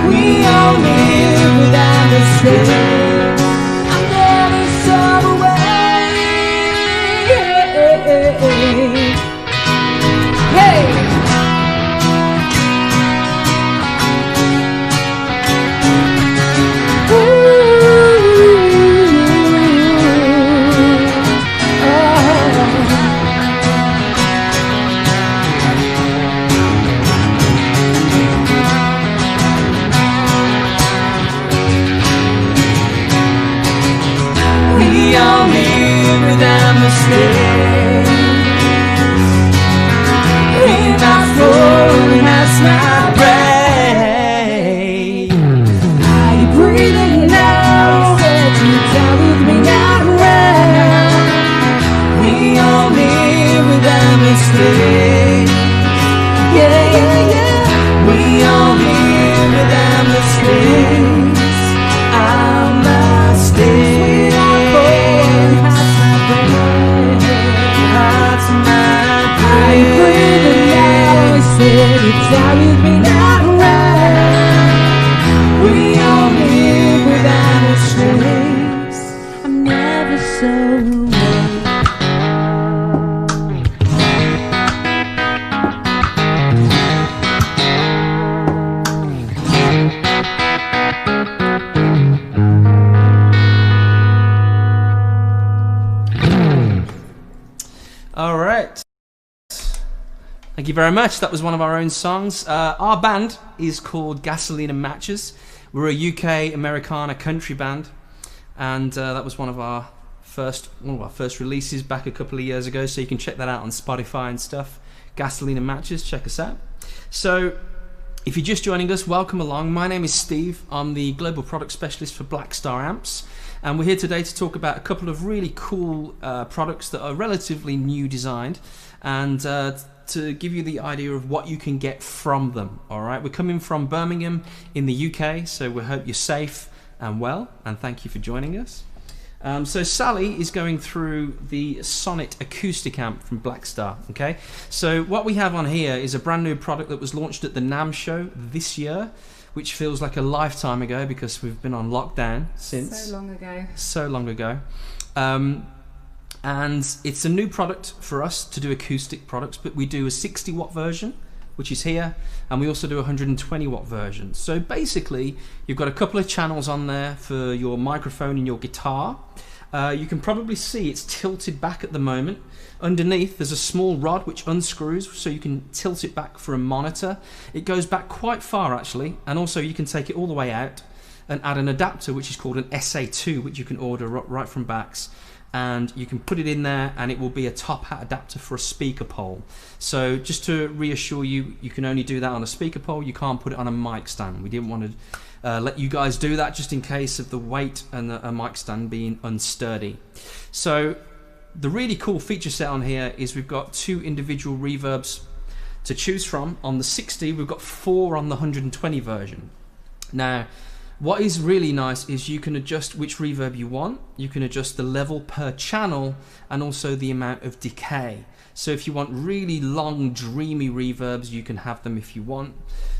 We all live without mistakes. I never saw the way. Hey! We all live without mistakes. In my soul and that's my brain. Are you breathing now? Said you down with me now. We all live without mistakes. Yeah, yeah, yeah. We all live without mistakes. Our mistakes. It's down with me now. We all live without mistakes. I'm never so All right. Thank you very much. That was one of our own songs. Our band is called Gasoline and Matches. We're a UK Americana country band, and that was one of our first releases back a couple of years ago. So you can check that out on Spotify and stuff. Gasoline and Matches. Check us out. So, if you're just joining us, welcome along. My name is Steve. I'm the global product specialist for Blackstar Amps, and we're here today to talk about a couple of really cool products that are relatively new designed, and to give you the idea of what you can get from them. All right, we're coming from Birmingham in the UK, so we hope you're safe and well, and thank you for joining us. So Sally is going through the Sonnet Acoustic Amp from Blackstar. Okay, so what we have on here is a brand new product that was launched at the NAMM show this year, which feels like a lifetime ago because we've been on lockdown since. So long ago. So long ago. And it's a new product for us to do acoustic products, but we do a 60 watt version, which is here, and we also do a 120 watt version. So basically, you've got a couple of channels on there for your microphone and your guitar. You can probably see it's tilted back at the moment. Underneath, there's a small rod which unscrews, so you can tilt it back for a monitor. It goes back quite far, actually, and also you can take it all the way out and add an adapter, which is called an SA2, which you can order right from Bax. And you can put it in there and it will be a top hat adapter for a speaker pole. So just to reassure you, you can only do that on a speaker pole. You can't put it on a mic stand. We didn't want to let you guys do that just in case of the weight and a mic stand being unsturdy. So the really cool feature set on here is we've got 2 individual reverbs to choose from. On the 60, we've got 4 on the 120 version. Now, what is really nice is you can adjust which reverb you want, you can adjust the level per channel, and also the amount of decay. So if you want really long, dreamy reverbs, you can have them if you want.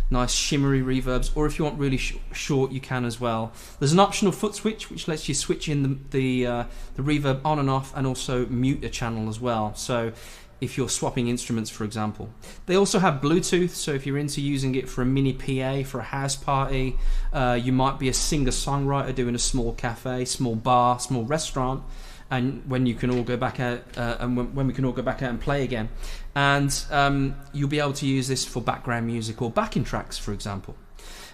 Nice shimmery reverbs, or if you want really short, you can as well. There's an optional foot switch, which lets you switch in the reverb on and off, and also mute a channel as well. So if you're swapping instruments, for example. They also have Bluetooth, so if you're into using it for a mini PA, for a house party, you might be a singer-songwriter doing a small cafe, small bar, small restaurant, and when you can all go back out, when we can all go back out and play again. And you'll be able to use this for background music or backing tracks, for example.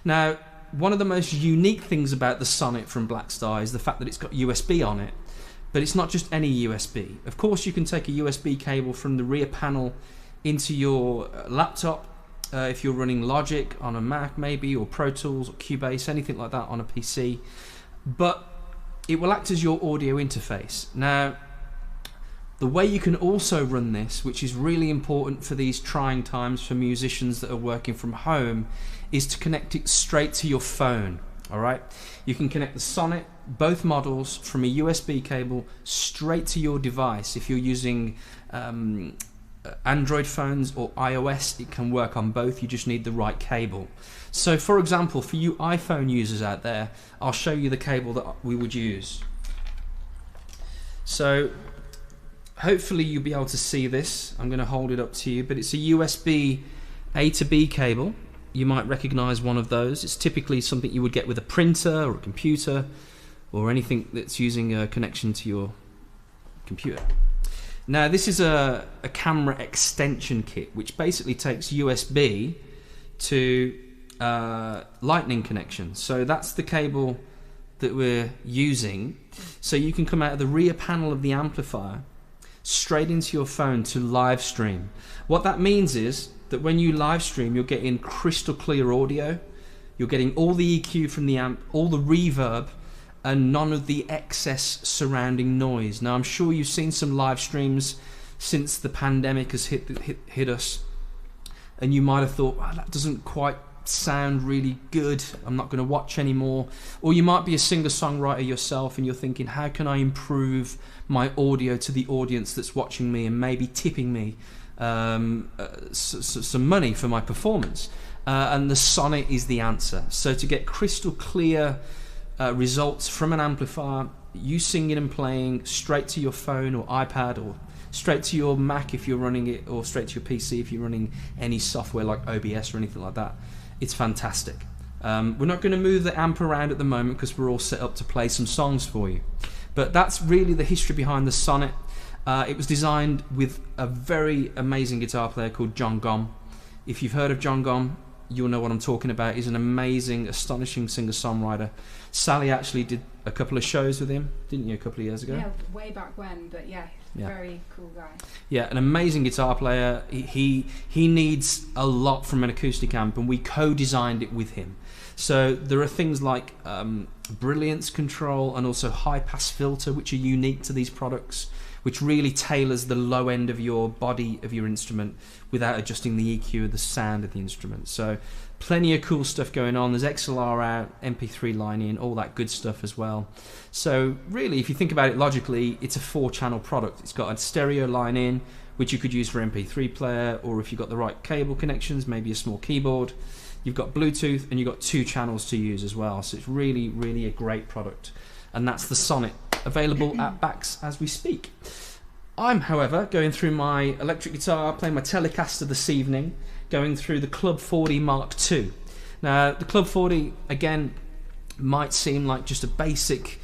Now, one of the most unique things about the Sonnet from Blackstar is the fact that it's got USB on it. But it's not just any USB. Of course, you can take a USB cable from the rear panel into your laptop if you're running Logic on a Mac maybe, or Pro Tools or Cubase, anything like that on a PC. But it will act as your audio interface. Now, the way you can also run this, which is really important for these trying times for musicians that are working from home, is to connect it straight to your phone. All right, you can connect the Sonnet, both models, from a USB cable straight to your device if you're using Android phones or iOS, it can work on both. You just need the right cable. So for example, for you iPhone users out there, I'll show you the cable that we would use. So hopefully you'll be able to see this. I'm going to hold it up to you, but it's a USB A to B cable. You might recognize one of those. It's typically something you would get with a printer or a computer or anything that's using a connection to your computer. Now this is a camera extension kit, which basically takes USB to lightning connection. So that's the cable that we're using. So you can come out of the rear panel of the amplifier straight into your phone to live stream. What that means is that when you live stream, you're getting crystal clear audio. You're getting all the EQ from the amp, all the reverb, and none of the excess surrounding noise. Now I'm sure you've seen some live streams since the pandemic has hit us, and you might have thought, oh, that doesn't quite sound really good, I'm not going to watch anymore. Or you might be a singer-songwriter yourself and you're thinking, how can I improve my audio to the audience that's watching me and maybe tipping me some money for my performance? And the Sonnet is the answer. So to get crystal clear results from an amplifier, you singing and playing straight to your phone or iPad, or straight to your Mac if you're running it, or straight to your PC if you're running any software like OBS or anything like that, it's fantastic. We're not going to move the amp around at the moment because we're all set up to play some songs for you. But that's really the history behind the Sonnet. It was designed with a very amazing guitar player called John Gom. If you've heard of John Gom, you'll know what I'm talking about. He's an amazing, astonishing singer-songwriter. Sally actually did a couple of shows with him, didn't you, a couple of years ago? Yeah, way back when, but yeah, very cool guy. Yeah, an amazing guitar player. He needs a lot from an acoustic amp, and we co-designed it with him. So there are things like brilliance control and also high-pass filter, which are unique to these products, which really tailors the low end of your body of your instrument without adjusting the EQ or the sound of the instrument. So plenty of cool stuff going on. There's XLR out, MP3 line in, all that good stuff as well. So really, if you think about it logically, it's a 4-channel product. It's got a stereo line in, which you could use for MP3 player, or if you've got the right cable connections, maybe a small keyboard. You've got Bluetooth, and you've got 2 channels to use as well. So it's really, really a great product. And that's the Sonnet, available at Bax as we speak. I'm, however, going through my electric guitar, playing my Telecaster this evening, going through the Club 40 Mark II. Now, the Club 40, again, might seem like just a basic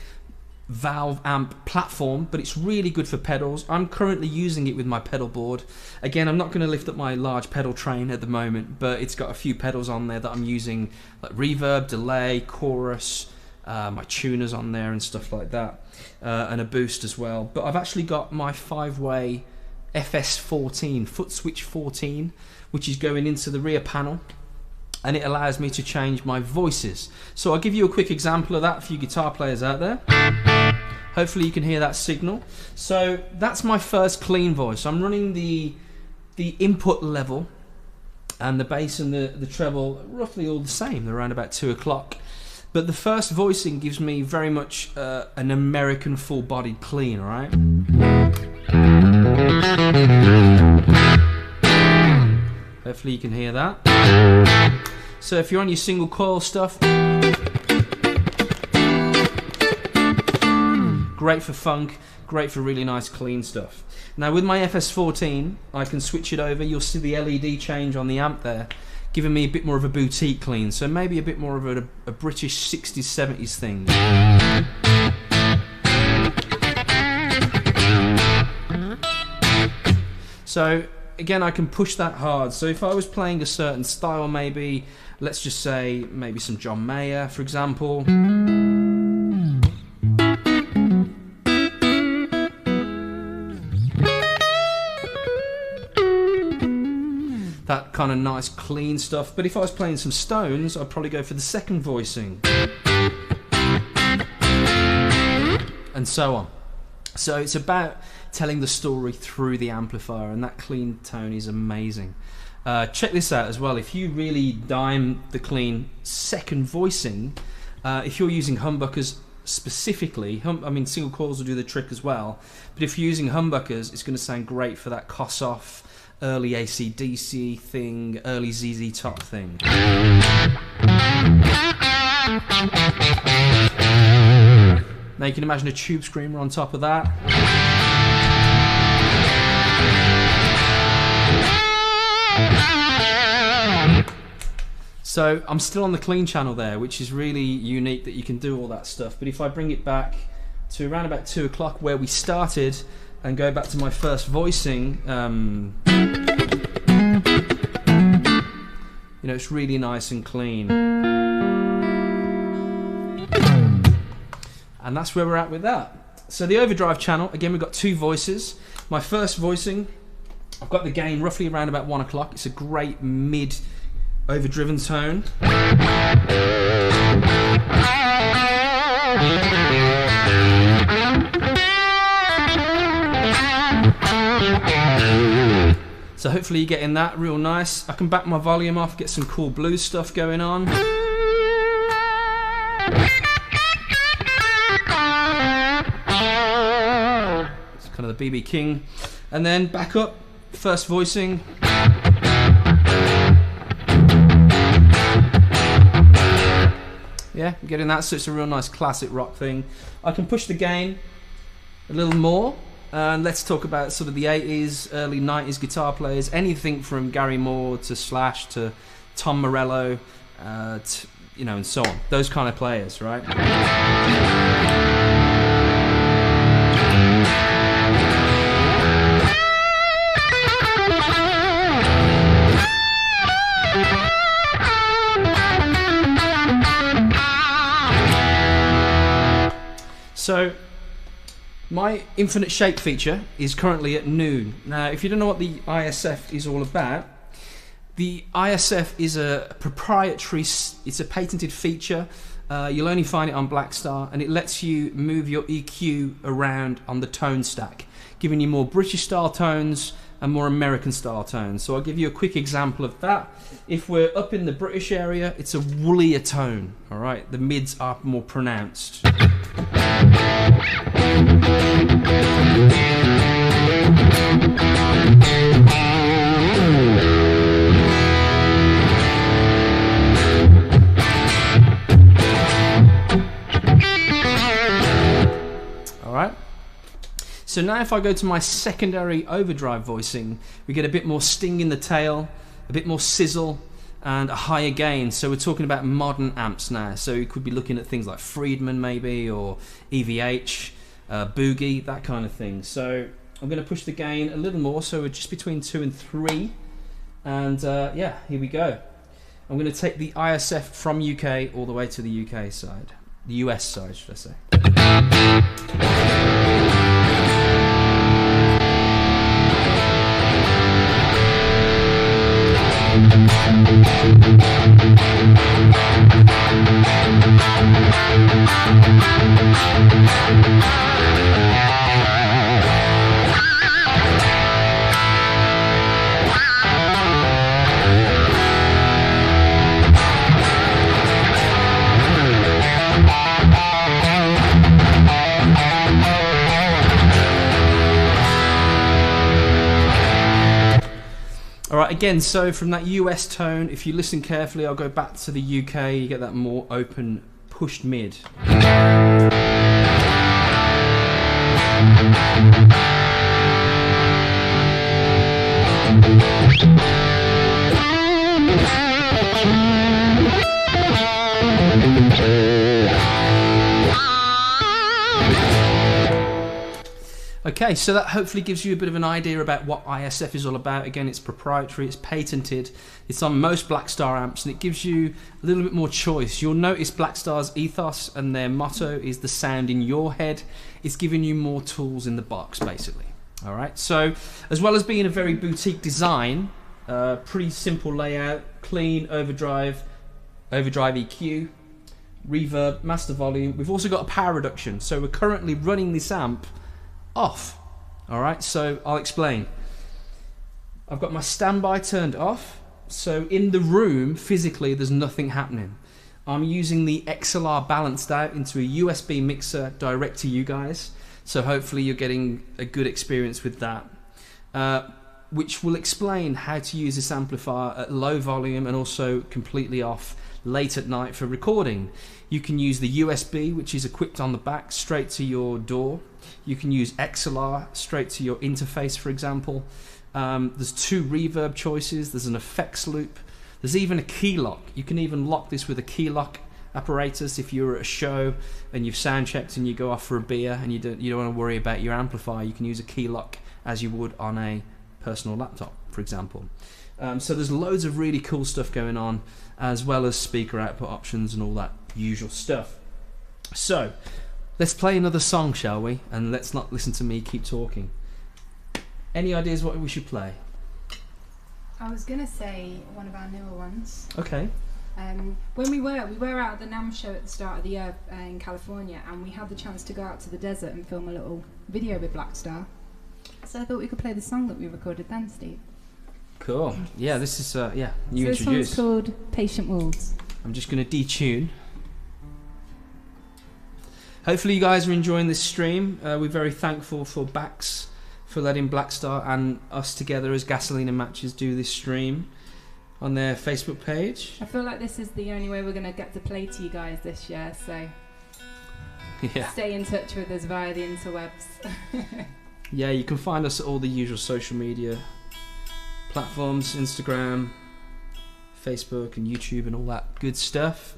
valve amp platform, but it's really good for pedals. I'm currently using it with my pedal board. Again, I'm not going to lift up my large pedal train at the moment, but it's got a few pedals on there that I'm using, like reverb, delay, chorus, my tuners on there and stuff like that, and a boost as well. But I've actually got my 5-way FS14, foot switch 14, which is going into the rear panel, and it allows me to change my voices. So I'll give you a quick example of that for you guitar players out there. Hopefully you can hear that signal. So that's my first clean voice. I'm running the input level and the bass and the treble roughly all the same. They're around about 2 o'clock. But the first voicing gives me very much an American full-bodied clean, all right? Hopefully you can hear that. So if you're on your single coil stuff, great for funk, great for really nice clean stuff. Now with my FS14, I can switch it over. You'll see the LED change on the amp there, giving me a bit more of a boutique clean, so maybe a bit more of a British 60s, 70s thing. So again, I can push that hard. So if I was playing a certain style, maybe, let's just say, maybe some John Mayer, for example. That kind of nice clean stuff. But if I was playing some Stones, I'd probably go for the second voicing, and so on. So it's about telling the story through the amplifier, and that clean tone is amazing. Check this out as well. If you really dime the clean second voicing, if you're using humbuckers specifically, I mean single coils will do the trick as well, but if you're using humbuckers, it's going to sound great for that Kossoff early AC/DC thing, early ZZ Top thing. Now you can imagine a tube screamer on top of that. So I'm still on the clean channel there, which is really unique that you can do all that stuff. But if I bring it back to around about 2 o'clock where we started and go back to my first voicing, you know, it's really nice and clean. And that's where we're at with that. So the Overdrive channel, again, we've got 2 voices. My first voicing, I've got the gain roughly around about 1 o'clock. It's a great mid overdriven tone. So hopefully you're getting that real nice. I can back my volume off, get some cool blues stuff going on. It's kind of the BB King. And then back up, first voicing. Yeah, I'm getting that, so it's a real nice classic rock thing. I can push the gain a little more, and let's talk about sort of the 80s, early 90s guitar players, anything from Gary Moore to Slash to Tom Morello, you know, and so on. Those kind of players, right? So my infinite shape feature is currently at noon. Now, if you don't know what the ISF is all about, the ISF is a proprietary, it's a patented feature. You'll only find it on Blackstar, and it lets you move your EQ around on the tone stack, giving you more British style tones and more American style tones. So I'll give you a quick example of that. If we're up in the British area, it's a woollier tone, all right? The mids are more pronounced. All right. So now if I go to my secondary overdrive voicing, we get a bit more sting in the tail, a bit more sizzle, and a higher gain. So we're talking about modern amps now. So you could be looking at things like Friedman maybe, or EVH, Boogie, that kind of thing. So I'm going to push the gain a little more, so we're just between 2 and 3. And yeah, here we go. I'm going to take the ISF from UK all the way to the UK side. The US side, should I say. Alright, again, so from that US tone, if you listen carefully, I'll go back to the UK, you get that more open, pushed mid. Okay, so that hopefully gives you a bit of an idea about what ISF is all about. Again, it's proprietary, it's patented, it's on most Blackstar amps, and it gives you a little bit more choice. You'll notice Blackstar's ethos and their motto is the sound in your head. It's giving you more tools in the box, basically. All right, so as well as being a very boutique design, pretty simple layout, clean overdrive EQ, reverb, master volume. We've also got a power reduction, so we're currently running this amp off. Alright, so I'll explain. I've got my standby turned off, so in the room physically there's nothing happening. I'm using the XLR balanced out into a USB mixer direct to you guys, so hopefully you're getting a good experience with that. which will explain how to use this amplifier at low volume and also completely off late at night for recording. You can use the USB, which is equipped on the back, straight to your DAW. You can use XLR straight to your interface, for example. There's 2 reverb choices. There's an effects loop. There's even a key lock. You can even lock this with a key lock apparatus if you're at a show and you've sound checked and you go off for a beer and you don't want to worry about your amplifier. You can use a key lock as you would on a personal laptop, for example. So there's loads of really cool stuff going on, as well as speaker output options and all that usual stuff. So let's play another song, shall we? And let's not listen to me keep talking. Any ideas what we should play? I was gonna say one of our newer ones. Okay. When we were out at the NAMM show at the start of the year in California, and we had the chance to go out to the desert and film a little video with Blackstar. So I thought we could play the song that we recorded then, Steve. Cool. Yeah, this is you so introduced. This song's called Patient Wolves. I'm just going to detune. Hopefully you guys are enjoying this stream. We're very thankful for Bax for letting Blackstar and us together as Gasoline and Matches do this stream on their Facebook page. I feel like this is the only way we're going to get to play to you guys this year, so stay in touch with us via the interwebs. Yeah, you can find us at all the usual social media platforms, Instagram, Facebook and YouTube and all that good stuff.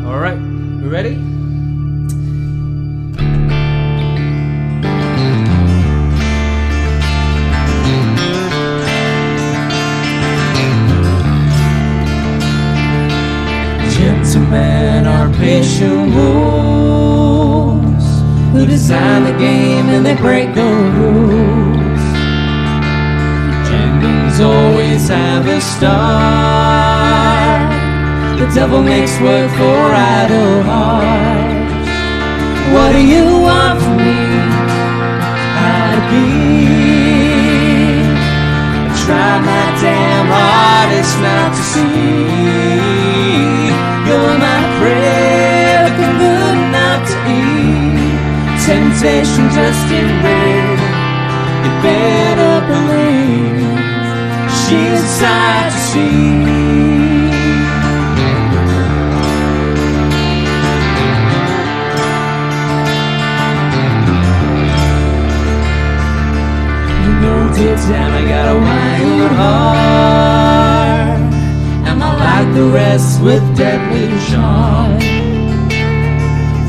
Alright, we ready? Gentlemen are patient wolves who design the game and they break the rules. Endings always have a start. The devil makes work for idle hearts. What do you want from me? How to be? I try my damn hardest not to see. You're my prayer, looking good enough to eat. Temptation just in red. You better believe she's a sight to see. You know deep down I got a wild heart. Am I like the rest with deadly charm?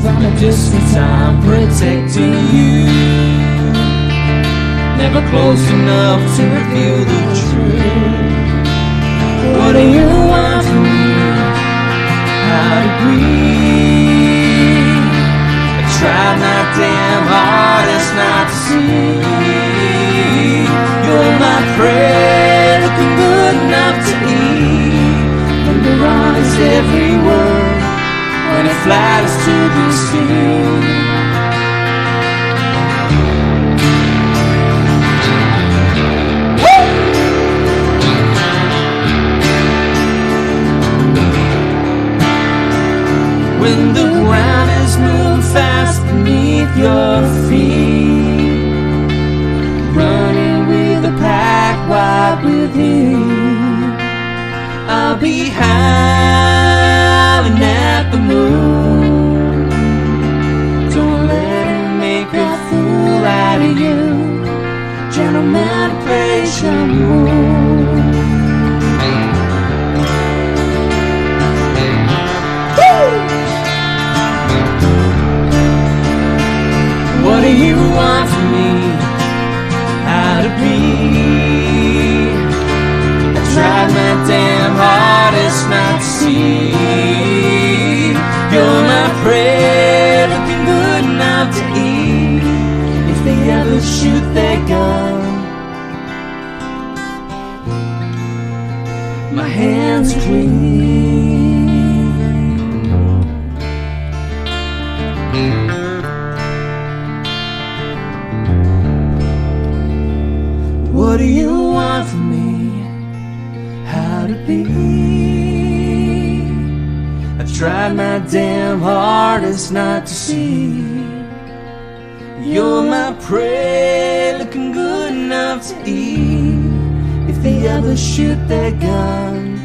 From a distance I'm protecting you. Never close enough to reveal the truth. What do you want from me? How to breathe? I try my damn hardest not to see. You're my friend, looking good enough to eat. Memorize every word when it flatters to be seen. When the ground is moving fast beneath your feet, running with the pack, wide with you, I'll be howling at the moon. Don't let him make a fool out of you. Gentlemen, patient wolves. What do you want from me? How to be? I tried my damn hardest not to see. You're my friend, looking good enough to eat. If they ever shoot their gun, my hands are clean. What do you want from me? How to be? tried my damn hardest not to see. You're my prey, looking good enough to eat. If they ever shoot their gun,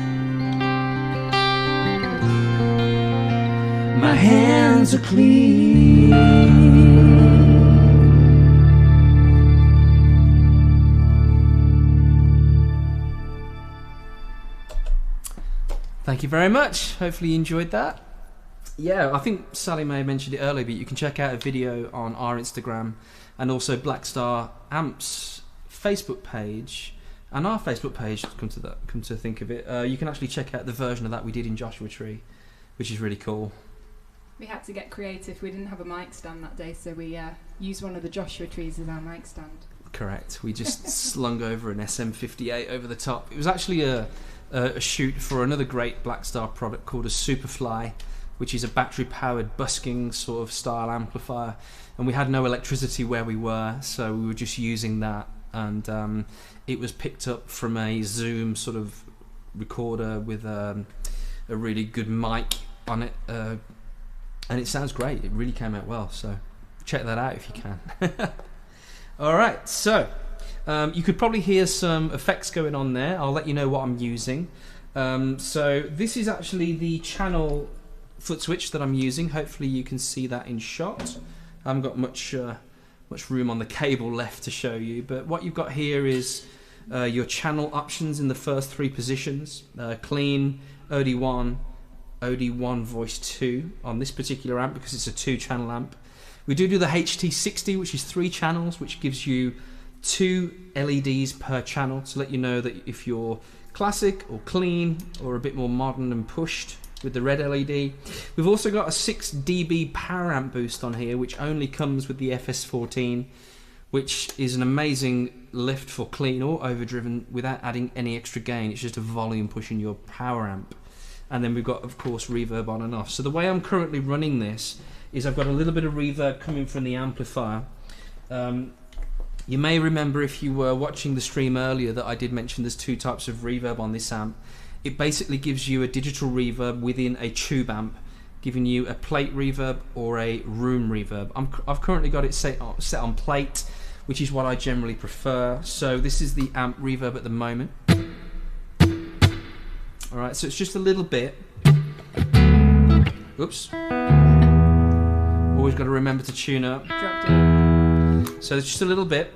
my hands are clean. Thank you very much. Hopefully you enjoyed that. Yeah, I think Sally may have mentioned it earlier, but you can check out a video on our Instagram and also Blackstar Amp's Facebook page and our Facebook page. Come to think of it, you can actually check out the version of that we did in Joshua Tree, which is really cool. We had to get creative. We didn't have a mic stand that day, so we used one of the Joshua trees as our mic stand. Correct. We just slung over an SM58 over the top. It was actually a shoot for another great Blackstar product called a Superfly, which is a battery-powered busking sort of style amplifier, and we had no electricity where we were, so we were just using that, and it was picked up from a Zoom sort of recorder with a really good mic on it, and it sounds great. It really came out well, so check that out if you can. Alright, so you could probably hear some effects going on there. I'll let you know what I'm using. So this is actually the channel foot switch that I'm using. Hopefully you can see that in shot. I haven't got much room on the cable left to show you, but what you've got here is your channel options in the first three positions. Clean, OD1, OD1 voice 2 on this particular amp because it's a 2-channel amp. We do the HT60, which is 3 channels, which gives you 2 LEDs per channel to let you know that if you're classic or clean or a bit more modern and pushed with the red LED. We've also got a 6 dB power amp boost on here, which only comes with the FS14, which is an amazing lift for clean or overdriven without adding any extra gain. It's just a volume push in your power amp. And then we've got, of course, reverb on and off. So the way I'm currently running this is I've got a little bit of reverb coming from the amplifier. You may remember if you were watching the stream earlier that I did mention there's 2 types of reverb on this amp. It basically gives you a digital reverb within a tube amp, giving you a plate reverb or a room reverb. I've currently got it set on plate, which is what I generally prefer. So this is the amp reverb at the moment. Alright, so it's just a little bit. Oops. Always got to remember to tune up. Dropped it. So it's just a little bit.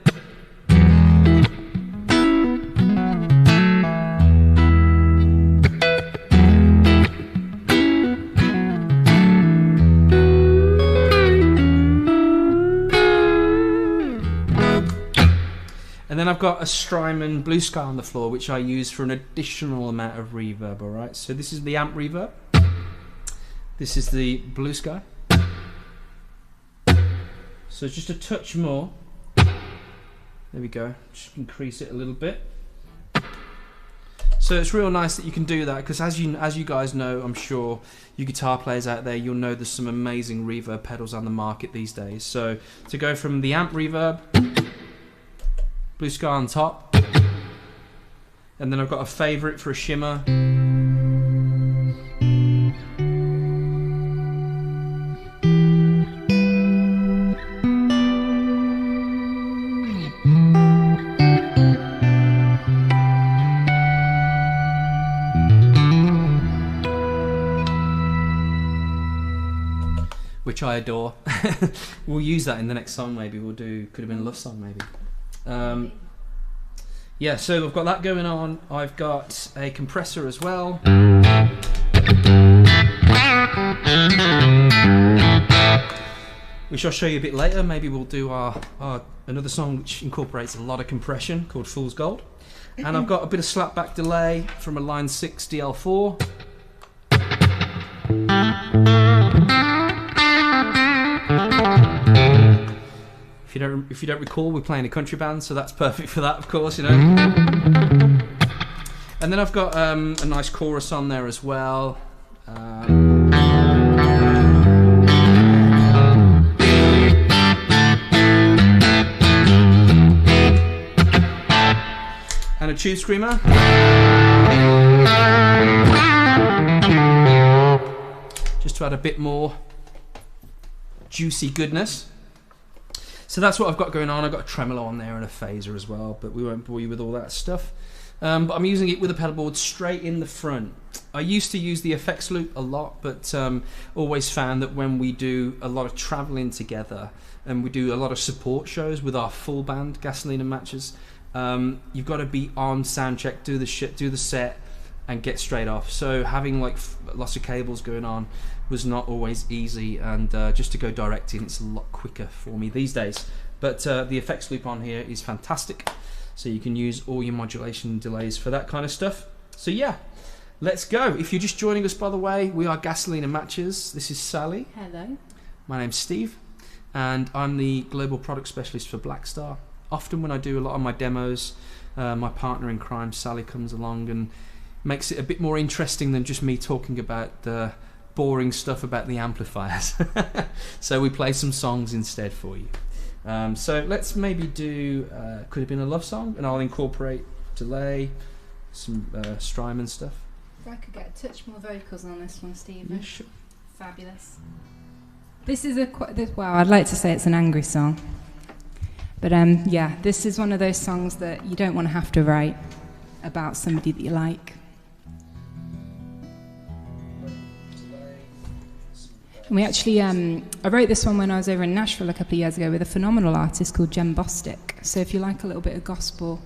And then I've got a Strymon Blue Sky on the floor, which I use for an additional amount of reverb. Alright, so this is the amp reverb. This is the Blue Sky. So just a touch more. There we go. Just increase it a little bit. So it's real nice that you can do that, because as you guys know, I'm sure you guitar players out there, you'll know there's some amazing reverb pedals on the market these days. So to go from the amp reverb, Blue Sky on top, and then I've got a favourite for a shimmer. Which I adore. We'll use that in the next song. Maybe we'll do. Could have been a love song. Maybe. Yeah. So I've got that going on. I've got a compressor as well. Which I'll show you a bit later. Maybe we'll do our another song which incorporates a lot of compression called Fool's Gold. And I've got a bit of slapback delay from a Line 6 DL4. If you don't recall, we're playing a country band, so that's perfect for that, of course, you know. And then I've got a nice chorus on there as well. And a tube screamer. to add a bit more juicy goodness. So that's what I've got going on. I've got a tremolo on there and a phaser as well, but we won't bore you with all that stuff. But I'm using it with a pedal board straight in the front. I used to use the effects loop a lot, but always found that when we do a lot of traveling together and we do a lot of support shows with our full band, Gasoline and Matches, you've got to be on sound check, do the set, and get straight off. So having like lots of cables going on was not always easy, and just to go direct in, it's a lot quicker for me these days. But the effects loop on here is fantastic, so you can use all your modulation delays for that kind of stuff. So yeah, let's go. If you're just joining us, by the way, we are Gasoline and Matches. This is Sally. Hello. My name's Steve, and I'm the global product specialist for Blackstar. Often when I do a lot of my demos, my partner in crime, Sally, comes along and makes it a bit more interesting than just me talking about the boring stuff about the amplifiers. So we play some songs instead for you. So let's maybe do Could Have Been a Love Song, and I'll incorporate delay, some streamen stuff. If I could get a touch more vocals on this one, Steve. Yeah, sure. Fabulous. This is well, I'd like to say it's an angry song, but yeah, this is one of those songs that you don't want to have to write about somebody that you like. And we actually, I wrote this one when I was over in Nashville a couple of years ago with a phenomenal artist called Jen Bostic. So if you like a little bit of gospel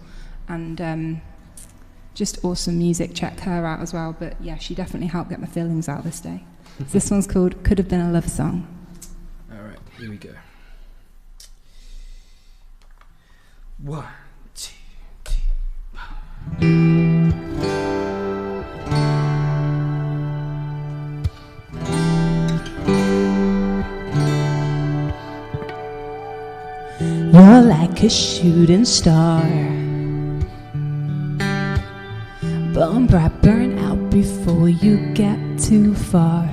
and just awesome music, check her out as well. But yeah, she definitely helped get my feelings out this day. So this one's called Could Have Been a Love Song. All right, here we go. 1, 2, 3. You're like a shooting star, burn bright, burn out before you get too far.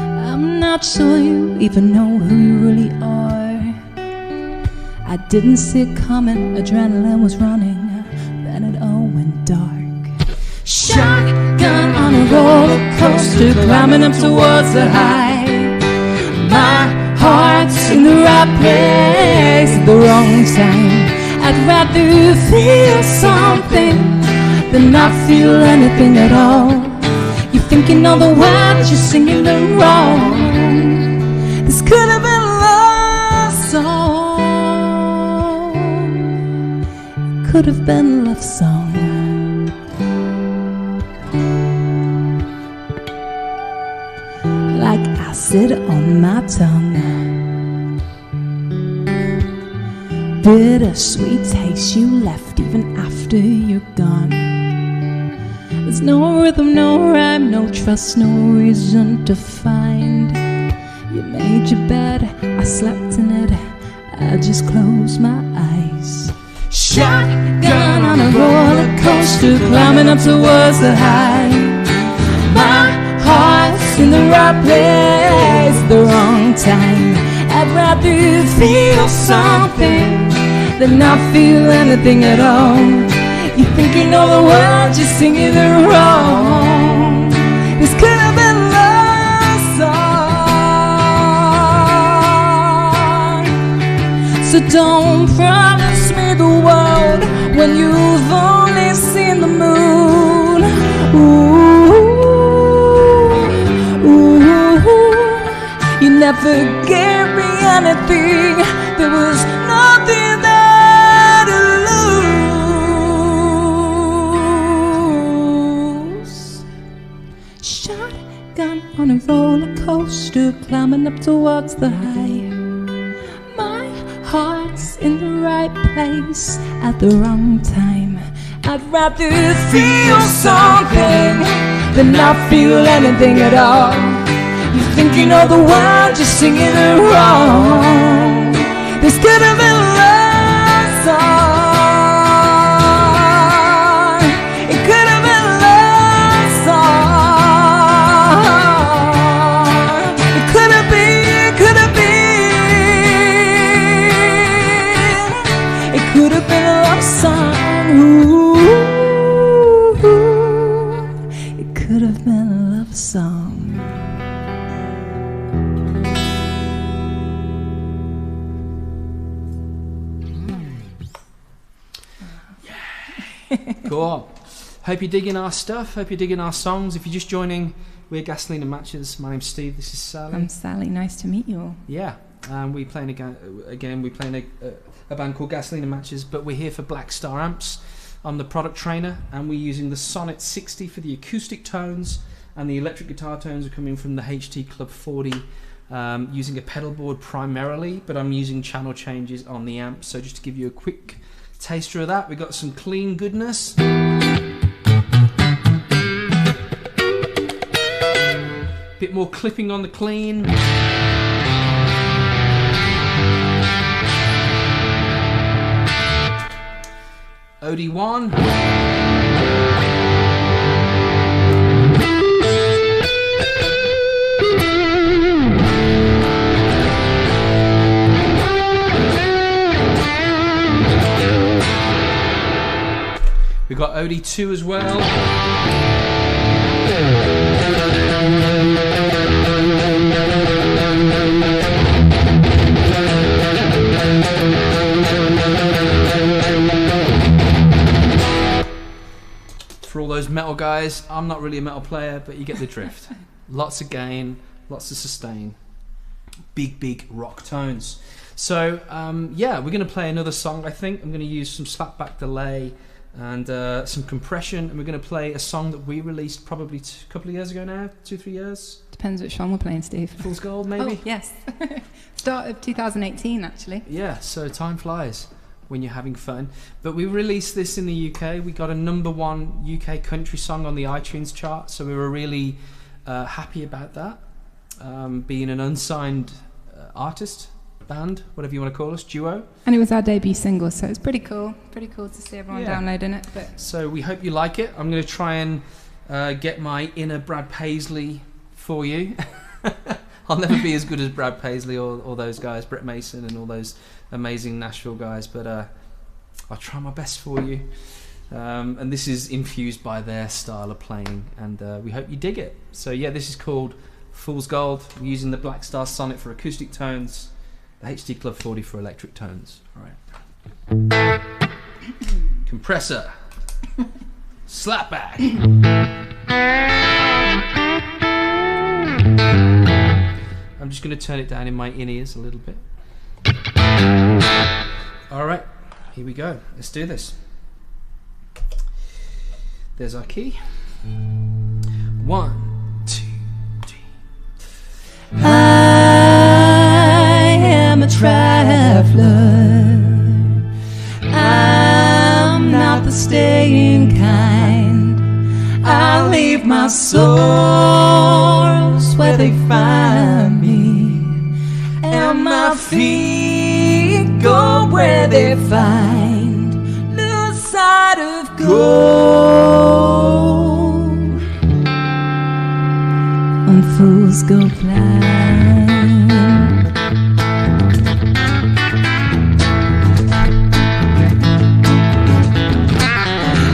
I'm not sure you even know who you really are. I didn't see it coming, adrenaline was running, then it all went dark. Shotgun on a roller coaster, climbing up towards the high. My heart's in the right place at the wrong time. I'd rather feel something than not feel anything at all. You're thinking all the words, you're singing them wrong. This could have been a love song. Could have been a love song. Like acid on my tongue, bittersweet taste you left even after you're gone. There's no rhythm, no rhyme, no trust, no reason to find. You made your bed, I slept in it, I just closed my eyes. Shotgun on a roller coaster, climbing up towards the high. My heart's in the right place at the wrong time. I'd rather feel something than not feel anything at all. You think you know the words, you're singing it wrong. This could have been a love song. So don't promise me the world when you've only seen the moon. Ooh, ooh, you never gave me anything. There was nothing there to lose. Shotgun on a roller coaster, climbing up towards the high. My heart's in the right place at the wrong time. I'd rather feel something than not feel anything at all. You think you know the words, you're singing it wrong. This could have been a love song. It could have been a love song. It could have been, could have been. It could have been a love song. Ooh, it could have been a love song. Cool. Hope you're digging our stuff. Hope you're digging our songs. If you're just joining, we're Gasoline and Matches. My name's Steve. This is Sally. I'm Sally. Nice to meet you all. Yeah. We're playing we're playing a band called Gasoline and Matches, but we're here for Blackstar amps. I'm the product trainer, and we're using the Sonnet 60 for the acoustic tones, and the electric guitar tones are coming from the HT Club 40. Using a pedal board primarily, but I'm using channel changes on the amp. So just to give you a quick taster of that, we got some clean goodness. Bit more clipping on the clean. OD1. We got OD2 as well. For all those metal guys, I'm not really a metal player, but you get the drift. Lots of gain, lots of sustain. Big rock tones. So yeah, we're going to play another song, I think. I'm going to use some slapback delay and some compression, and we're going to play a song that we released probably a couple of years ago now, 2-3 years. Depends which one we're playing, Steve. Fool's Gold, maybe? Oh, yes. Start of 2018, actually. Yeah, so time flies when you're having fun. But we released this in the UK. We got a #1 UK country song on the iTunes chart, so we were really happy about that. Being an unsigned artist, band, whatever you want to call us, duo. And it was our debut single, so it's pretty cool to see everyone downloading it. But so we hope you like it. I'm going to try and get my inner Brad Paisley for you. I'll never be as good as Brad Paisley or those guys, Brett Mason and all those amazing Nashville guys, but I'll try my best for you. And this is infused by their style of playing, and we hope you dig it. So yeah, this is called Fool's Gold. We're using the Blackstar Sonnet for acoustic tones, the HT Club 40 for electric tones. All right. Compressor. Slapback. I'm just going to turn it down in my in-ears a little bit. All right, here we go. Let's do this. There's our key. 1, 2, 3. I am a traveler. I'm not the staying kind. I leave my sorrows where they find me, and my feet go where they find the side of gold. And fools go blind.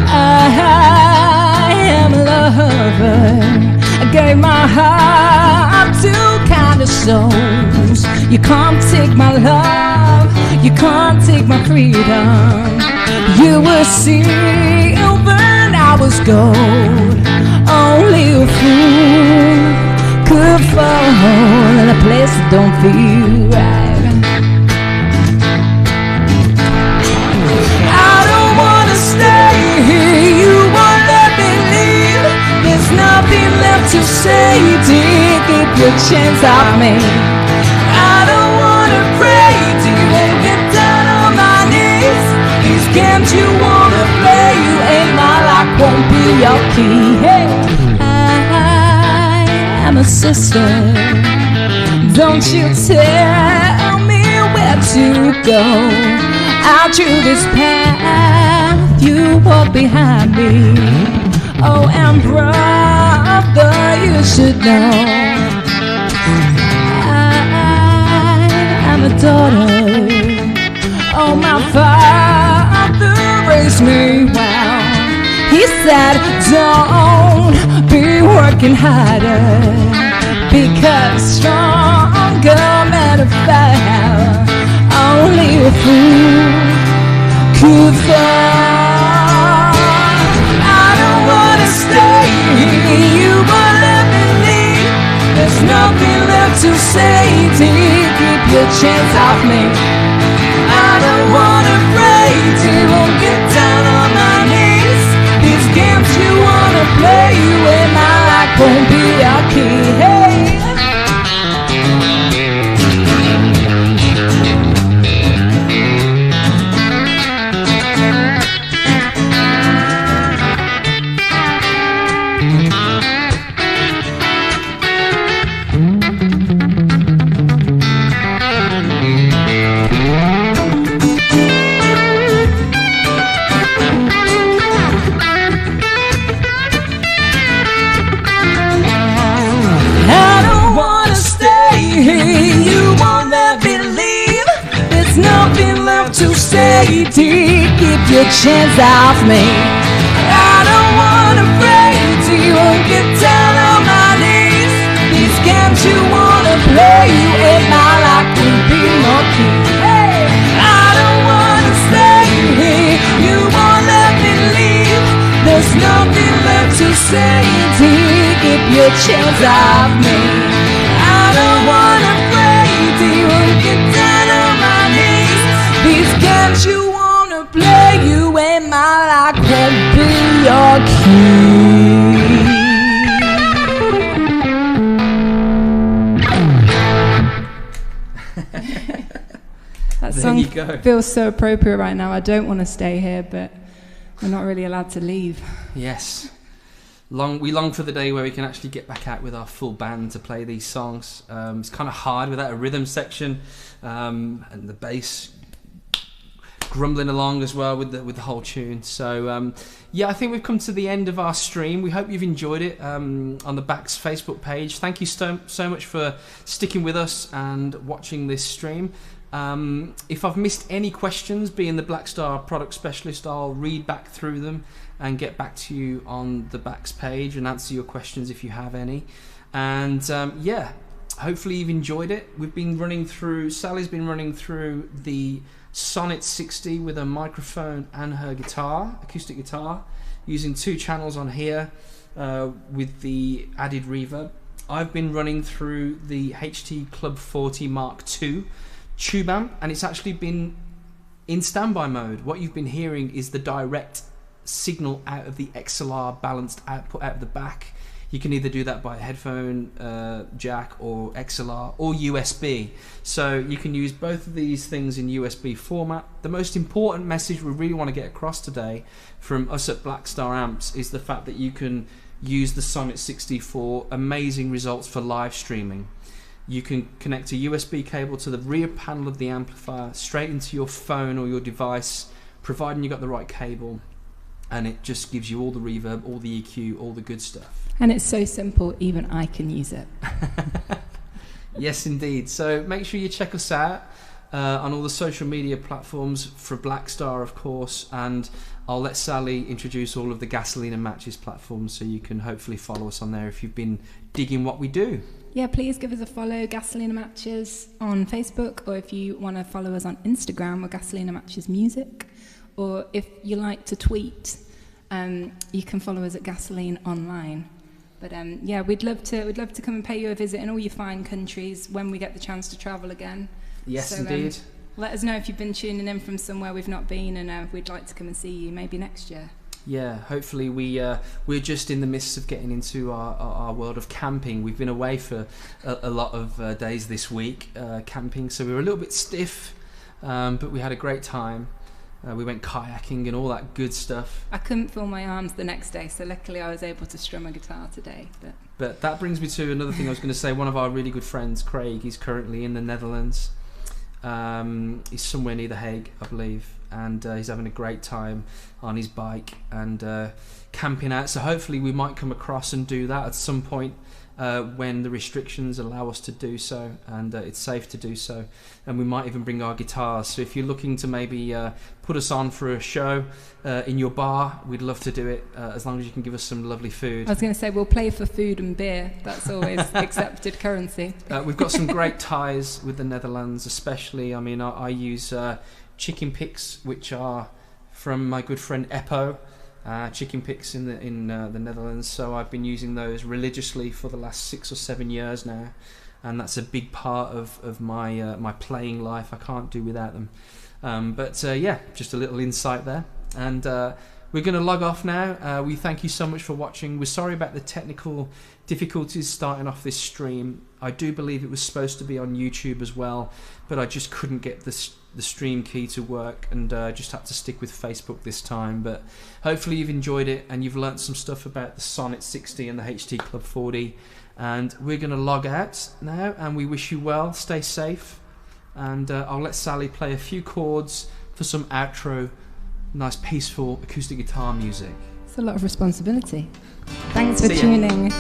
I am a lover. I gave my heart to kind of souls. You can't take my love, you can't take my freedom. You were silver and I was gold. Only a fool could fall in a place that don't feel right. I don't wanna stay here, you won't let me leave. There's nothing left to say, dear, keep your chance off me. I don't wanna pray, dear, and get down on my knees. These games you wanna play, you ain't my lock, won't be your key. Hey, I am a sister. Don't you tell me where to go. Out through this path, you walk behind me. Oh, and brother, you should know I'm a daughter. Oh, my father raised me well. He said, don't be working harder, because stronger men are fell. Only a fool could fall. chance off me. I don't wanna break, you won't get down on my knees. These games you wanna play, you and my life won't be your key. Hey. To say, keep your chance off me. I don't wanna break, so you won't get down on my knees. These games you wanna play, you in my life will be more key. Hey, I don't wanna stay here, you won't let me leave. There's nothing left to say, keep your chance off me. I don't wanna break, so you won't get down on my knees. These games you wanna play, you and my life won't be your key. That song feels so appropriate right now. I don't want to stay here, but we're not really allowed to leave. Yes. We long for the day where we can actually get back out with our full band to play these songs. It's kind of hard without a rhythm section and the bass grumbling along as well with the whole tune. So yeah, I think we've come to the end of our stream. We hope you've enjoyed it on the Bax Facebook page. Thank you so much for sticking with us and watching this stream. If I've missed any questions, being the Blackstar product specialist, I'll read back through them and get back to you on the Bax page and answer your questions if you have any. And yeah, hopefully you've enjoyed it. Sally's been running through the Sonnet 60 with a microphone and her guitar, acoustic guitar, using 2 channels on here with the added reverb. I've been running through the HT Club 40 Mark II tube amp, and it's actually been in standby mode. What you've been hearing is the direct signal out of the XLR balanced output out of the back. You can either do that by a headphone jack or XLR or USB. So you can use both of these things in USB format. The most important message we really want to get across today from us at Blackstar Amps is the fact that you can use the Sonnet 60 for amazing results for live streaming. You can connect a USB cable to the rear panel of the amplifier straight into your phone or your device, providing you got the right cable, and it just gives you all the reverb, all the EQ, all the good stuff. And it's so simple, even I can use it. Yes, indeed. So make sure you check us out on all the social media platforms for Blackstar, of course, and I'll let Sally introduce all of the Gasoline and Matches platforms so you can hopefully follow us on there if you've been digging what we do. Yeah, please give us a follow, Gasoline and Matches on Facebook, or if you want to follow us on Instagram, we're Gasoline and Matches Music, or if you like to tweet, you can follow us at Gasoline Online. But yeah, we'd love to come and pay you a visit in all your fine countries when we get the chance to travel again. Yes, so, indeed. Let us know if you've been tuning in from somewhere we've not been, and we'd like to come and see you maybe next year. Yeah, hopefully we're just in the midst of getting into our world of camping. We've been away for a lot of days this week camping, so we were a little bit stiff, but we had a great time. We went kayaking and all that good stuff. I couldn't feel my arms the next day, so luckily I was able to strum a guitar today. But that brings me to another thing I was going to say. One of our really good friends, Craig, he's currently in the Netherlands. He's somewhere near The Hague, I believe, and he's having a great time on his bike and camping out. So hopefully we might come across and do that at some point when the restrictions allow us to do so, and it's safe to do so, and we might even bring our guitars. So if you're looking to maybe put us on for a show in your bar, we'd love to do it, as long as you can give us some lovely food. I was going to say, we'll play for food and beer. That's always accepted currency. We've got some great ties with the Netherlands, especially. I mean, I use chicken picks, which are from my good friend Eppo. Chicken picks in the Netherlands, so I've been using those religiously for the last 6 or 7 years now, and that's a big part of my my playing life. I can't do without them. But yeah, just a little insight there. And we're going to log off now. We thank you so much for watching. We're sorry about the technical difficulties starting off this stream. I do believe it was supposed to be on YouTube as well, but I just couldn't get the stream key to work, and just had to stick with Facebook this time. But hopefully you've enjoyed it and you've learnt some stuff about the Sonnet 60 and the HT Club 40. And we're going to log out now, and we wish you well. Stay safe, and I'll let Sally play a few chords for some outro, nice peaceful acoustic guitar music. It's a lot of responsibility. Thanks for tuning.